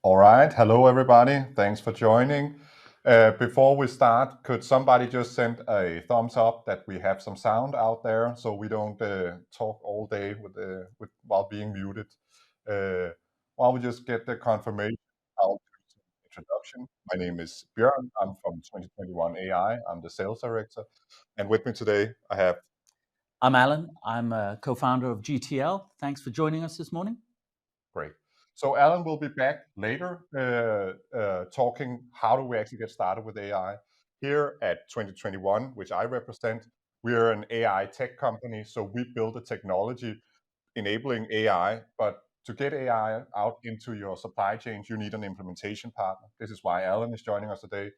All right. Hello, everybody. Thanks for joining. Before we start, could somebody just send a thumbs up that we have some sound out there so we don't talk all day while being muted? While we just get the confirmation, I'll do some introduction. My name is Björn. I'm from 2021 AI. I'm the sales director. And with me today, I have I'm Alan. I'm a co-founder of GTL. Thanks for joining us this morning. Great. So Alan will be back later talking how do we actually get started with AI. Here at 2021, which I represent, we're an AI tech company. So we build a technology enabling AI, but to get AI out into your supply chains, you need an implementation partner. This is why Alan is joining us today.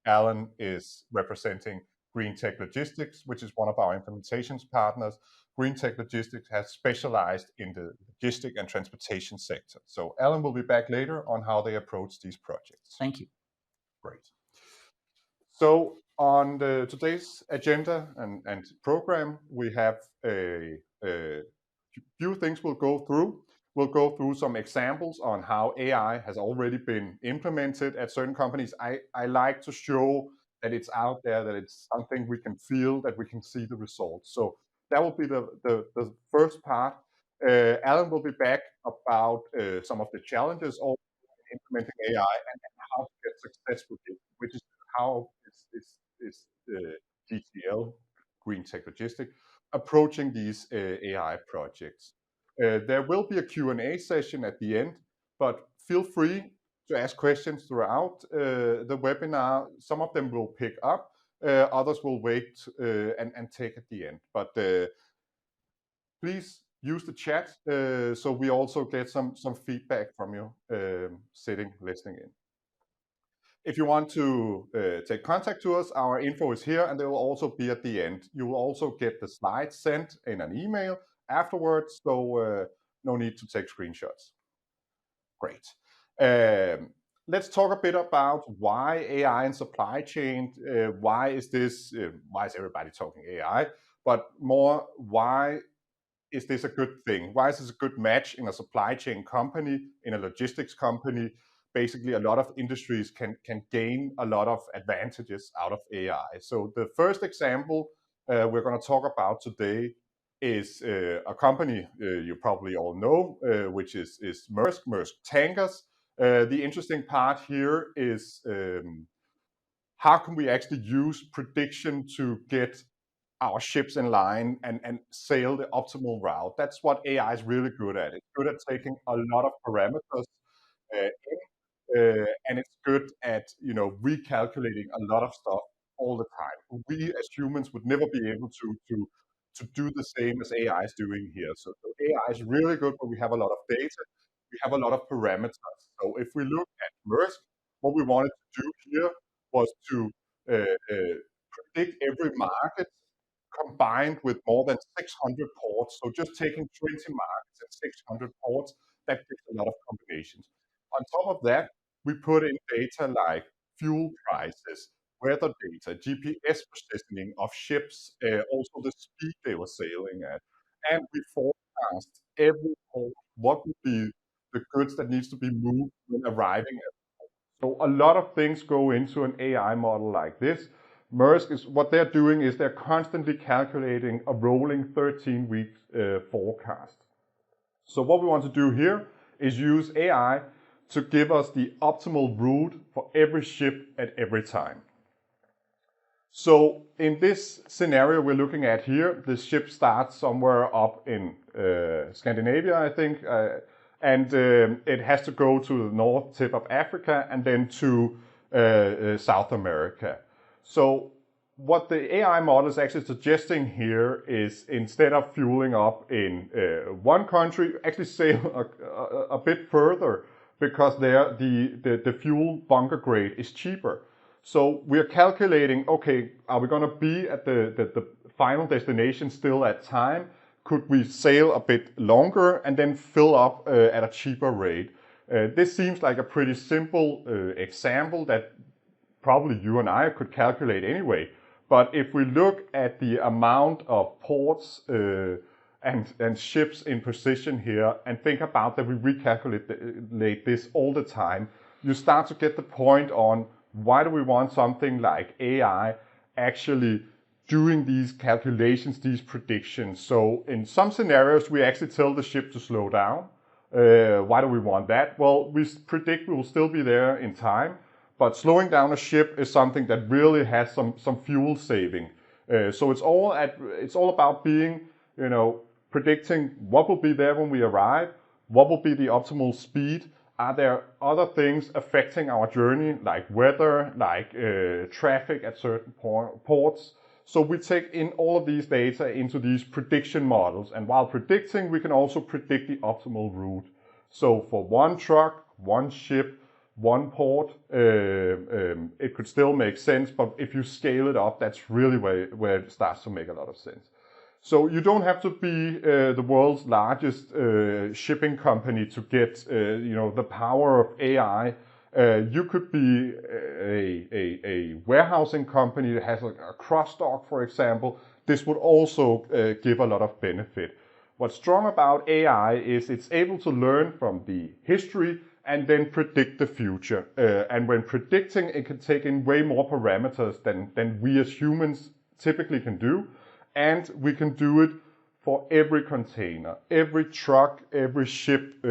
Alan is representing Green Tech Logistics, which is one of our implementations partners. Green Tech Logistics has specialized in the logistic and transportation sector. So Alan will be back later on how they approach these projects. Thank you. Great. So on today's agenda and program, we have a few things we'll go through. We'll go through some examples on how AI has already been implemented at certain companies. I like to show that it's out there, that it's something we can feel, that we can see the results. So that will be the first part. Alan will be back about some of the challenges of implementing AI and how to get success with it, which is how is GTL, Green Tech Logistics, approaching these AI projects. There will be a Q&A session at the end, but feel free to ask questions throughout the webinar. Some of them will pick up, others will wait and take at the end. But please use the chat so we also get some feedback from you sitting, listening in. If you want to take contact to us, our info is here and they will also be at the end. You will also get the slides sent in an email afterwards, so no need to take screenshots. Great. Let's talk a bit about why AI and supply chain. Why is everybody talking AI? But more, why is this a good thing? Why is this a good match in a supply chain company, in a logistics company? Basically, a lot of industries can gain a lot of advantages out of AI. So the first example we're going to talk about today is a company you probably all know, which is Maersk Tankers. The interesting part here is how can we actually use prediction to get our ships in line and sail the optimal route. That's what AI is really good at. It's good at taking a lot of parameters and it's good at recalculating a lot of stuff all the time. We as humans would never be able to do the same as AI is doing here. So AI is really good when we have a lot of data, we have a lot of parameters. So if we look at Maersk, what we wanted to do here was to predict every market combined with more than 600 ports. So just taking 20 markets and 600 ports, that gives a lot of combinations. On top of that, we put in data like fuel prices, weather data, GPS positioning of ships, also the speed they were sailing at. And we forecast every port what would be the goods that needs to be moved when arriving at. So a lot of things go into an AI model like this. Maersk is what they're doing is they're constantly calculating a rolling 13-week forecast. So what we want to do here is use AI to give us the optimal route for every ship at every time. So in this scenario we're looking at here, the ship starts somewhere up in Scandinavia, I think, and it has to go to the north tip of Africa and then to South America. So what the AI model is actually suggesting here is instead of fueling up in one country, actually sail a bit further because there the fuel bunker grade is cheaper. So we're calculating, okay, are we going to be at the final destination still at time? Could we sail a bit longer and then fill up at a cheaper rate? This seems like a pretty simple example that probably you and I could calculate anyway. But if we look at the amount of ports and ships in position here, and think about that we recalculate this all the time, you start to get the point on why do we want something like AI actually doing these calculations, these predictions. So in some scenarios, we actually tell the ship to slow down. Why do we want that? Well, we predict we will still be there in time, but slowing down a ship is something that really has some fuel saving. So it's all about being, predicting what will be there when we arrive, what will be the optimal speed. Are there other things affecting our journey, like weather, like traffic at certain ports? So we take in all of these data into these prediction models, and while predicting, we can also predict the optimal route. So for one truck, one ship, one port, it could still make sense, but if you scale it up, that's really where it starts to make a lot of sense. So you don't have to be the world's largest shipping company to get the power of AI. You could be a warehousing company that has a cross-dock, for example. This would also give a lot of benefit. What's strong about AI is it's able to learn from the history and then predict the future. And when predicting, it can take in way more parameters than we as humans typically can do. And we can do it for every container, every truck, every ship.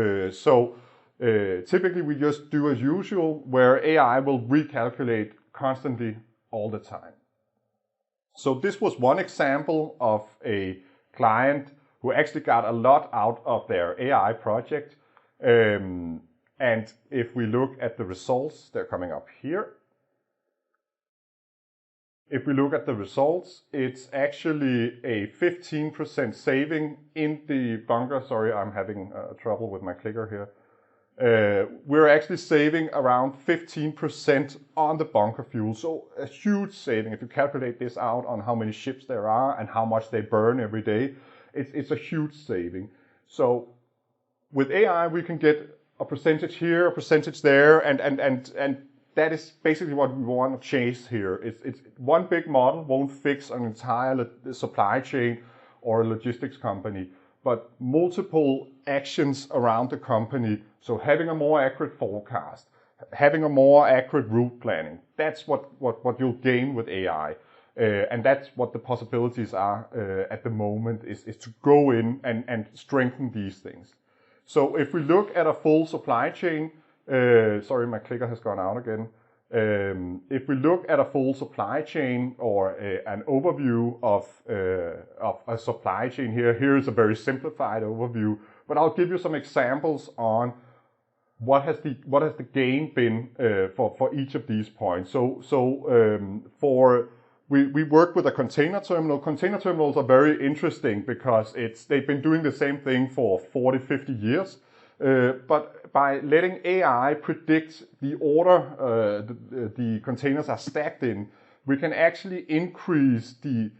Typically we just do as usual, where AI will recalculate constantly all the time. So this was one example of a client who actually got a lot out of their AI project. And if we look at the results, they're coming up here. If we look at the results, it's actually a 15% saving in the bunker. Sorry, I'm having trouble with my clicker here. We're actually saving around 15% on the bunker fuel. So a huge saving. If you calculate this out on how many ships there are and how much they burn every day, it's a huge saving. So with AI, we can get a percentage here, a percentage there, and that is basically what we want to chase here. It's one big model won't fix an entire supply chain or a logistics company, but multiple actions around the company. So having a more accurate forecast, having a more accurate route planning, that's what you'll gain with AI. And that's what the possibilities are at the moment, is to go in and strengthen these things. So if we look at a full supply chain, sorry, my clicker has gone out again. If we look at a full supply chain or an overview of a supply chain here is a very simplified overview, but I'll give you some examples on what has the gain been for each of these points. We work with a container terminal. Container terminals are very interesting because they've been doing the same thing for 40, 50 years. But by letting AI predict the order the containers are stacked in, we can actually increase the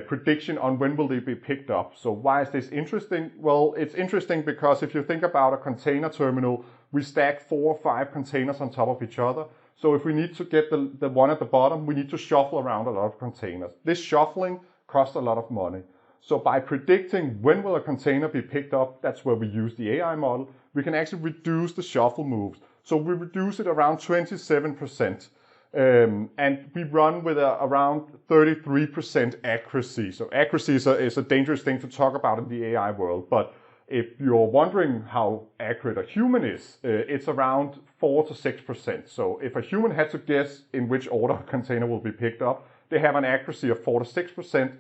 prediction on when will they be picked up. So why is this interesting? Well, it's interesting because if you think about a container terminal, we stack 4 or 5 containers on top of each other. So if we need to get the one at the bottom, we need to shuffle around a lot of containers. This shuffling costs a lot of money. So by predicting when will a container be picked up, that's where we use the AI model, we can actually reduce the shuffle moves. So we reduce it around 27%. And we run with around 33% accuracy. So accuracy is a dangerous thing to talk about in the AI world, but if you're wondering how accurate a human is, it's around 4 to 6%. So if a human had to guess in which order a container will be picked up, they have an accuracy of 4 to 6%.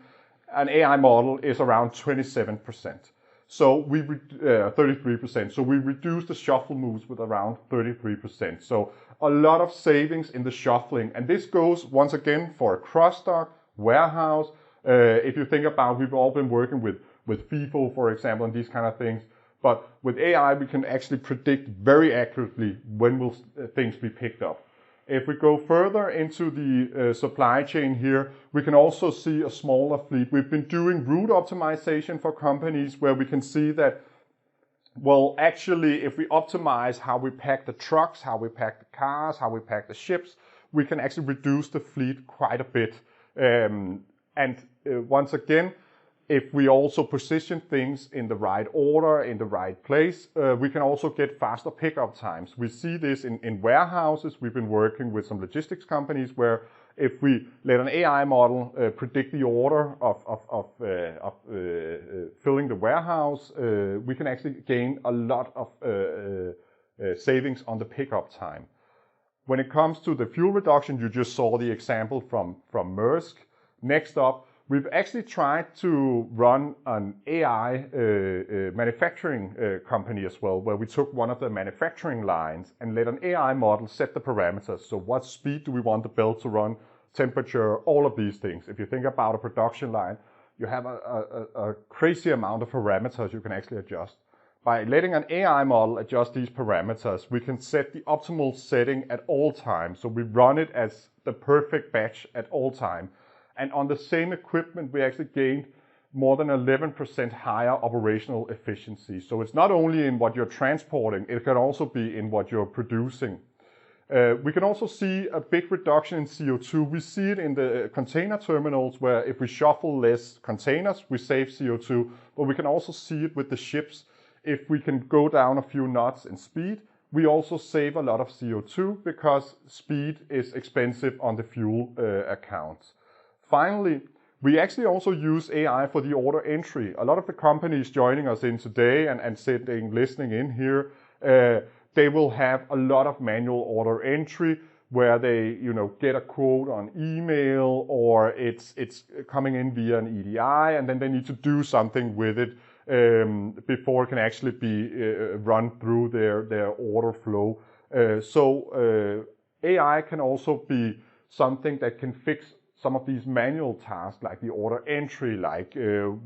An AI model is around 27%. So we 33%. So we reduce the shuffle moves with around 33%. So a lot of savings in the shuffling, and this goes once again for a cross-dock, warehouse. If you think about, we've all been working with FIFO, for example, and these kind of things. But with AI, we can actually predict very accurately when will things be picked up. If we go further into the supply chain here, we can also see a smaller fleet. We've been doing route optimization for companies where we can see that, well, actually, if we optimize how we pack the trucks, how we pack the cars, how we pack the ships, we can actually reduce the fleet quite a bit. Once again, if we also position things in the right order, in the right place, we can also get faster pickup times. We see this in warehouses. We've been working with some logistics companies where if we let an AI model predict the order of filling the warehouse, we can actually gain a lot of savings on the pickup time. When it comes to the fuel reduction, you just saw the example from Maersk. Next up, we've actually tried to run an AI manufacturing company as well, where we took one of the manufacturing lines and let an AI model set the parameters. So what speed do we want the belt to run, temperature, all of these things. If you think about a production line, you have a crazy amount of parameters you can actually adjust. By letting an AI model adjust these parameters, we can set the optimal setting at all times. So we run it as the perfect batch at all time. And on the same equipment, we actually gained more than 11% higher operational efficiency. So it's not only in what you're transporting, it can also be in what you're producing. We can also see a big reduction in CO2. We see it in the container terminals where if we shuffle less containers, we save CO2, but we can also see it with the ships. If we can go down a few knots in speed, we also save a lot of CO2 because speed is expensive on the fuel account. Finally, we actually also use AI for the order entry. A lot of the companies joining us in today and sitting, listening in here, they will have a lot of manual order entry where they, get a quote on email or it's coming in via an EDI, and then they need to do something with it before it can actually be run through their order flow. So AI can also be something that can fix some of these manual tasks like the order entry, like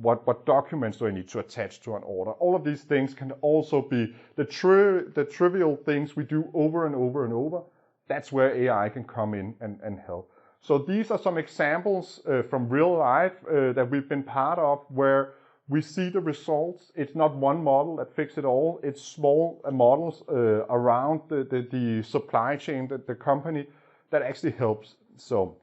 what documents do I need to attach to an order. All of these things can also be the trivial things we do over and over and over. That's where AI can come in and help. So these are some examples from real life that we've been part of where we see the results. It's not one model that fixes it all. It's small models around the supply chain, the company that actually helps. So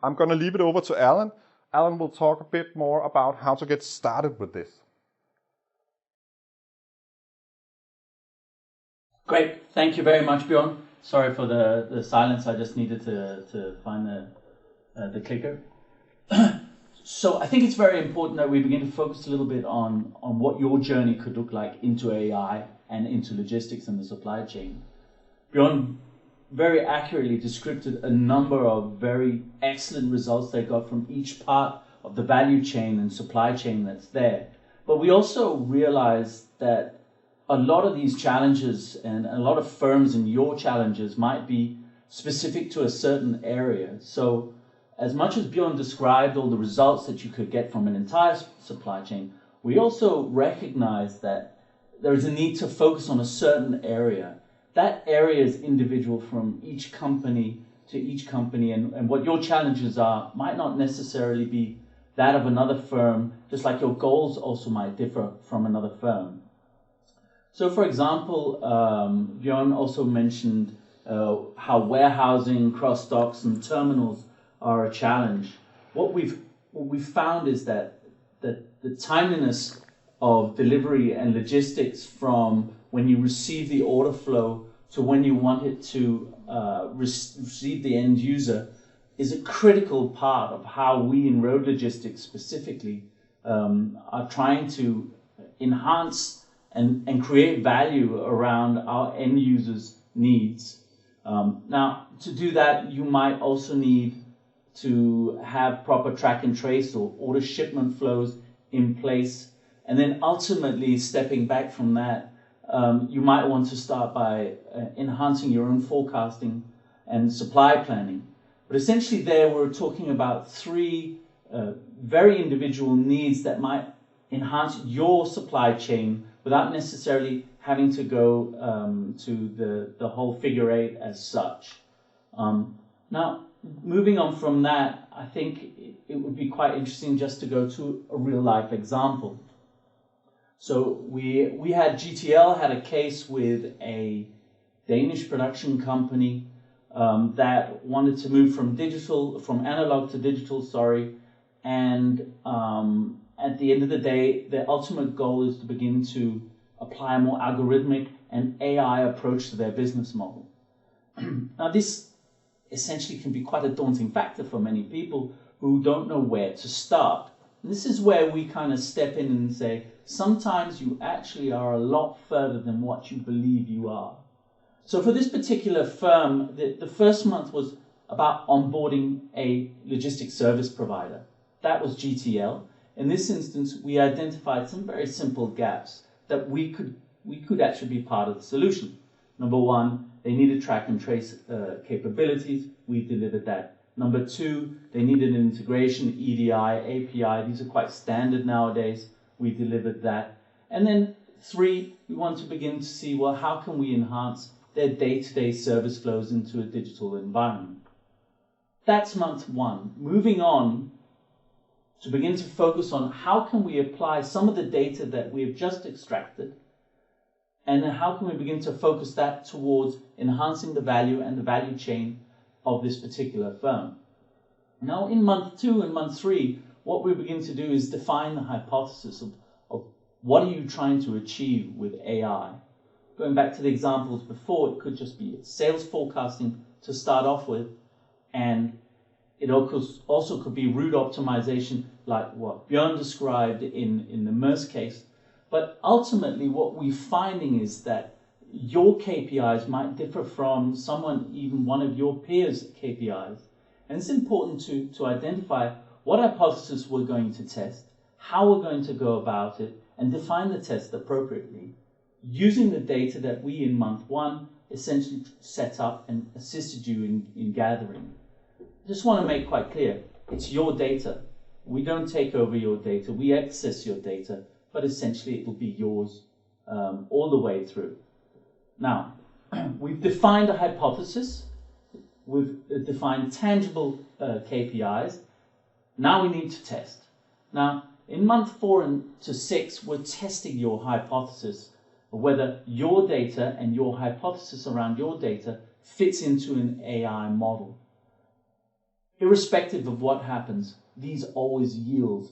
I'm going to leave it over to Alan. Alan will talk a bit more about how to get started with this. Great. Thank you very much, Bjorn. Sorry for the silence. I just needed to find the clicker. So I think it's very important that we begin to focus a little bit on what your journey could look like into AI and into logistics and the supply chain. Bjorn very accurately described a number of very excellent results they got from each part of the value chain and supply chain that's there. But we also realized that a lot of these challenges and a lot of firms and your challenges might be specific to a certain area. So as much as Bjorn described all the results that you could get from an entire supply chain, we also recognize that there is a need to focus on a certain area. That area is individual from each company to each company, and what your challenges are might not necessarily be that of another firm, just like your goals also might differ from another firm. So for example, Bjorn also mentioned how warehousing, cross-docks and terminals are a challenge. What we've found is that the timeliness of delivery and logistics from when you receive the order flow to when you want it to receive the end user is a critical part of how we in road logistics specifically are trying to enhance and create value around our end users' needs. Now, to do that, you might also need to have proper track and trace or order shipment flows in place. And then ultimately, stepping back from that, you might want to start by enhancing your own forecasting and supply planning. But essentially there, we're talking about three very individual needs that might enhance your supply chain without necessarily having to go to the whole figure eight as such. Now, moving on from that, I think it would be quite interesting just to go to a real life example. So we had GTL had a case with a Danish production company that wanted to move from analog to digital, and at the end of the day, their ultimate goal is to begin to apply a more algorithmic and AI approach to their business model. Now, this essentially can be quite a daunting factor for many people who don't know where to start. And this is where we kind of step in and say, sometimes you actually are a lot further than what you believe you are. So for this particular firm, the first month was about onboarding a logistics service provider. That was GTL. In this instance, we identified some very simple gaps that we could actually be part of the solution. Number one, they needed track and trace capabilities. We delivered that. Number two, they needed an integration, EDI, API. These are quite standard nowadays. We delivered that. And then three, we want to begin to see, well, how can we enhance their day-to-day service flows into a digital environment? That's month one. Moving on to begin to focus on how can we apply some of the data that we have just extracted, and then how can we begin to focus that towards enhancing the value and the value chain of this particular firm. Now in month two and month three, what we begin to do is define the hypothesis of what are you trying to achieve with AI. Going back to the examples before, it could just be sales forecasting to start off with, and it also could be route optimization like what Björn described in the MERS case. But ultimately what we're finding is that your KPIs might differ from someone, even one of your peers' KPIs. And it's important to identify what hypothesis we're going to test, how we're going to go about it, and define the test appropriately, using the data that we in month one essentially set up and assisted you in gathering. I just want to make quite clear, it's your data. We don't take over your data, we access your data, but essentially it will be yours all the way through. Now, we've defined a hypothesis, we've defined tangible KPIs, now we need to test. Now, in month 4 to 6, we're testing your hypothesis of whether your data and your hypothesis around your data fits into an AI model. Irrespective of what happens, these always yield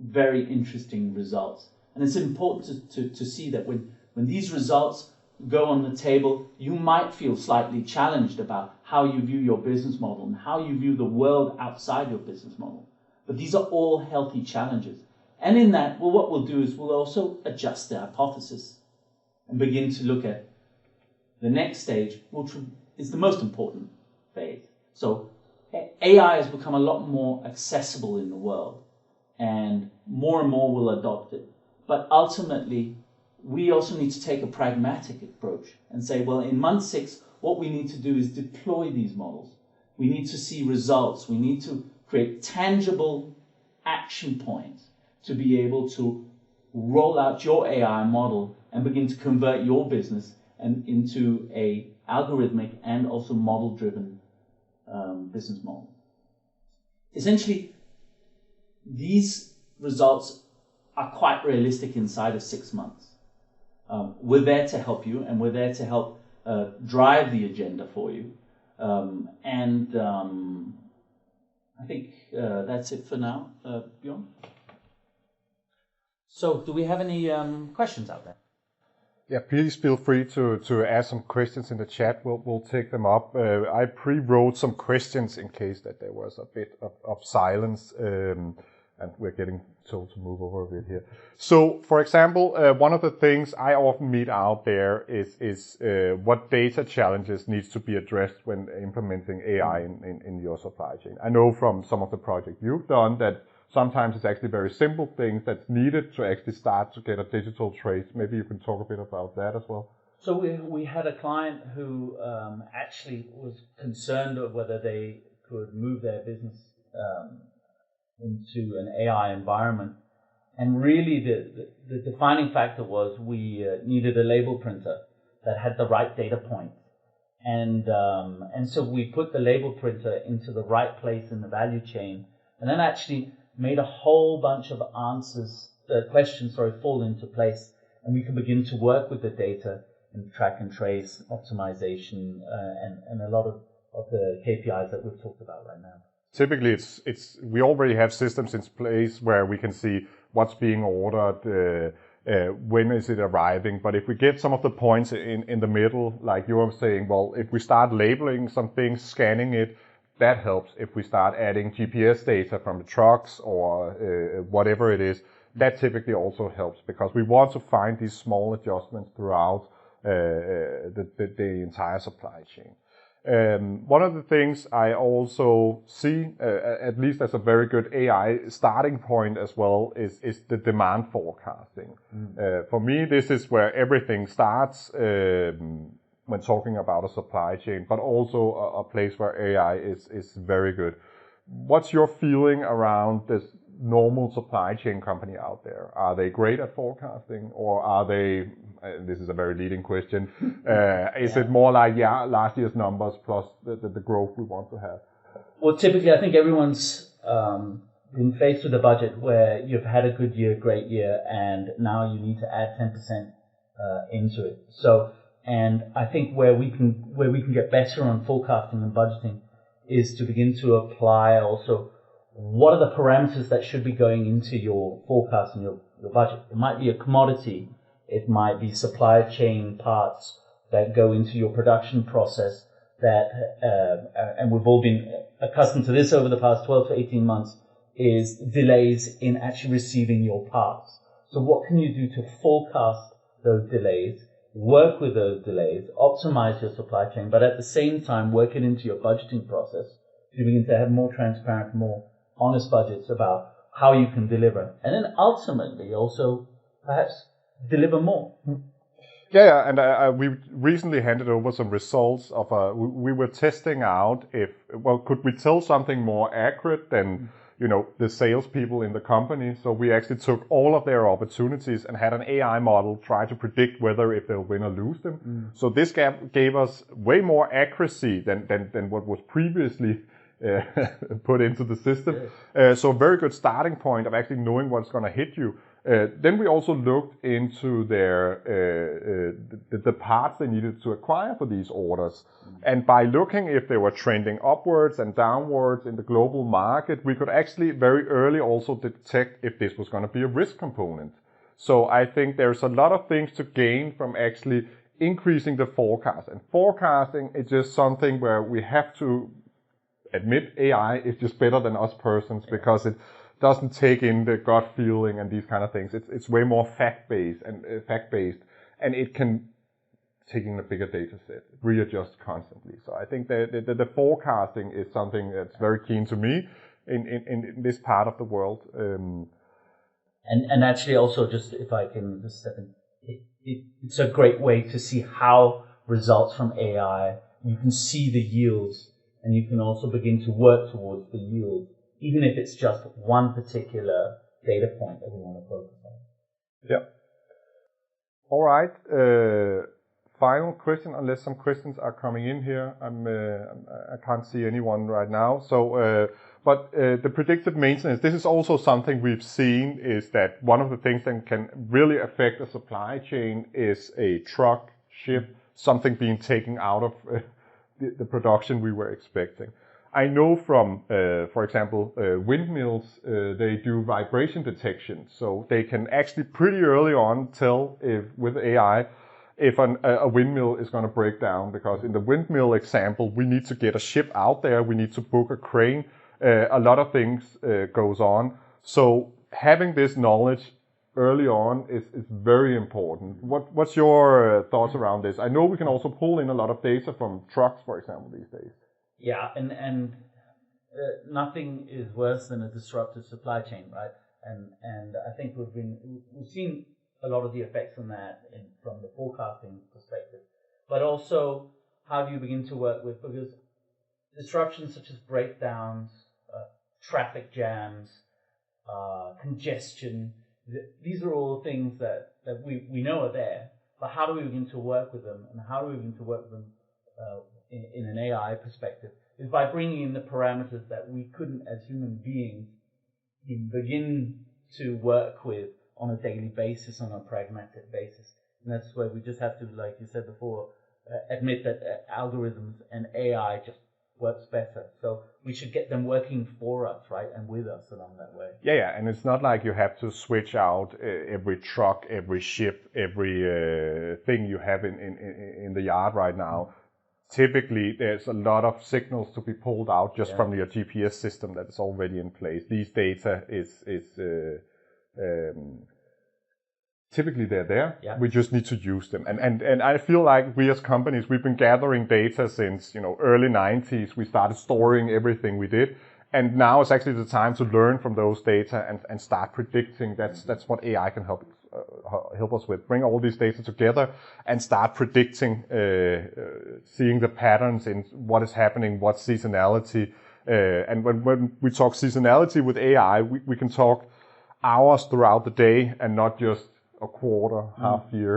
very interesting results. And it's important to see that when these results go on the table, you might feel slightly challenged about how you view your business model and how you view the world outside your business model. But these are all healthy challenges. And in that, well, what we'll do is we'll also adjust the hypothesis and begin to look at the next stage, which is the most important phase. So AI has become a lot more accessible in the world, and more will adopt it. But ultimately, we also need to take a pragmatic approach and say, well, in month 6, what we need to do is deploy these models. We need to see results. We need to create tangible action points to be able to roll out your AI model and begin to convert your business into a algorithmic and also model-driven business model. Essentially, these results are quite realistic inside of 6 months. We're there to help you, and we're there to help drive the agenda for you. I think that's it for now, Bjorn. So, do we have any questions out there? Yeah, please feel free to ask some questions in the chat. We'll take them up. I pre-wrote some questions in case that there was a bit of silence, and we're getting told to move over a bit here. So, for example, one of the things I often meet out there is what data challenges needs to be addressed when implementing AI in your supply chain. I know from some of the projects you've done that sometimes it's actually very simple things that's needed to actually start to get a digital trace. Maybe you can talk a bit about that as well. So we had a client who actually was concerned of whether they could move their business into an AI environment. And really the defining factor was we needed a label printer that had the right data points. And so we put the label printer into the right place in the value chain, and then actually made a whole bunch of questions fall into place, and we can begin to work with the data in track and trace, optimization, and a lot of the KPIs that we've talked about right now. Typically, we already have systems in place where we can see what's being ordered, when is it arriving. But if we get some of the points in the middle, like you were saying, well, if we start labeling some things, scanning it, that helps. If we start adding GPS data from the trucks or whatever it is, that typically also helps, because we want to find these small adjustments throughout the entire supply chain. One of the things I also see, at least as a very good AI starting point as well, is the demand forecasting. For me, this is where everything starts when talking about a supply chain, but also a place where AI is very good. What's your feeling around this normal supply chain company out there? Are they great at forecasting, or are they, this is a very leading question, is it more like, last year's numbers plus the growth we want to have? Well, typically I think everyone's been faced with a budget where you've had a good year, great year, and now you need to add 10% into it. So, and I think where we can get better on forecasting and budgeting is to begin to apply also what are the parameters that should be going into your forecast and your budget. It might be a commodity, it might be supply chain parts that go into your production process that, and we've all been accustomed to this over the past 12 to 18 months, is delays in actually receiving your parts. So what can you do to forecast those delays, work with those delays, optimize your supply chain, but at the same time work it into your budgeting process to begin to have more transparent, more honest budgets about how you can deliver, and then ultimately also perhaps deliver more. Yeah, and we recently handed over some results of we were testing out if, well, could we tell something more accurate than the salespeople in the company. So we actually took all of their opportunities and had an AI model try to predict whether if they'll win or lose them. So this gave us way more accuracy than what was previously put into the system. So a very good starting point of actually knowing what's going to hit you. Then we also looked into their the parts they needed to acquire for these orders. And by looking if they were trending upwards and downwards in the global market, we could actually very early also detect if this was going to be a risk component. So I think there's a lot of things to gain from actually increasing the forecast. And forecasting is just something where we have to admit AI is just better than us persons, because it doesn't take in the gut feeling and these kind of things. It's way more fact-based, and it can take in a bigger data set, readjust constantly. So I think the forecasting is something that's very keen to me in this part of the world. And actually also, just if I can just step in, it's a great way to see how results from AI, you can see the yields, and you can also begin to work towards the yield, even if it's just one particular data point that we want to focus on. Yeah. All right. Final question, unless some questions are coming in here. I can't see anyone right now. So, but the predictive maintenance, this is also something we've seen, is that one of the things that can really affect the supply chain is a truck, ship, something being taken out of the production we were expecting. I know from, for example, windmills, they do vibration detection. So they can actually pretty early on tell with AI if a windmill is going to break down. Because in the windmill example, we need to get a ship out there. We need to book a crane. A lot of things goes on. So having this knowledge early on is very important. What's your thoughts around this? I know we can also pull in a lot of data from trucks, for example, these days. Yeah, and nothing is worse than a disrupted supply chain, right? And I think we've seen a lot of the effects on that from the forecasting perspective, but also how do you begin to work with, because disruptions such as breakdowns, traffic jams, congestion, these are all things that we know are there, but how do we begin to work with them, and how do we begin to work with them in an AI perspective, is by bringing in the parameters that we couldn't as human beings begin to work with on a daily basis, on a pragmatic basis. And that's where we just have to, like you said before, admit that algorithms and AI just works better. So we should get them working for us, right, and with us along that way. Yeah, and it's not like you have to switch out every truck, every ship, every thing you have in the yard right now. Typically, there's a lot of signals to be pulled out just from your GPS system that is already in place. These data is typically they're there. Yeah. We just need to use them. And I feel like we as companies, we've been gathering data since, early 90s. We started storing everything we did. And now is actually the time to learn from those data and start predicting. That's what AI can help us with. Bring all these data together and start predicting, seeing the patterns in what is happening, what seasonality. And when we talk seasonality with AI, we can talk hours throughout the day and not just a quarter, half year.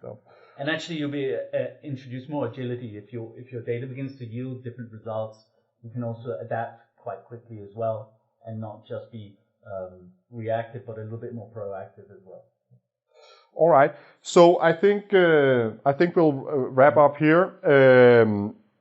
So. And actually, you'll be introduce more agility if your data begins to yield different results. You can also adapt quite quickly as well, and not just be reactive, but a little bit more proactive as well. All right. So I think we'll wrap up here.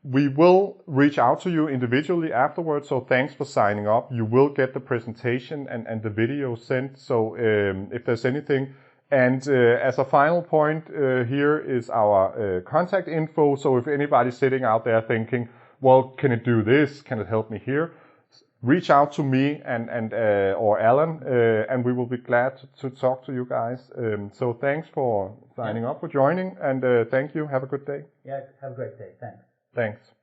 We will reach out to you individually afterwards. So thanks for signing up. You will get the presentation and the video sent. So if there's anything. And as a final point, here is our contact info. So if anybody's sitting out there thinking, well, can it do this? Can it help me here? Reach out to me and or Alan, and we will be glad to talk to you guys. So thanks for signing up, for joining, and thank you. Have a good day. Yeah, have a great day. Thanks. Thanks.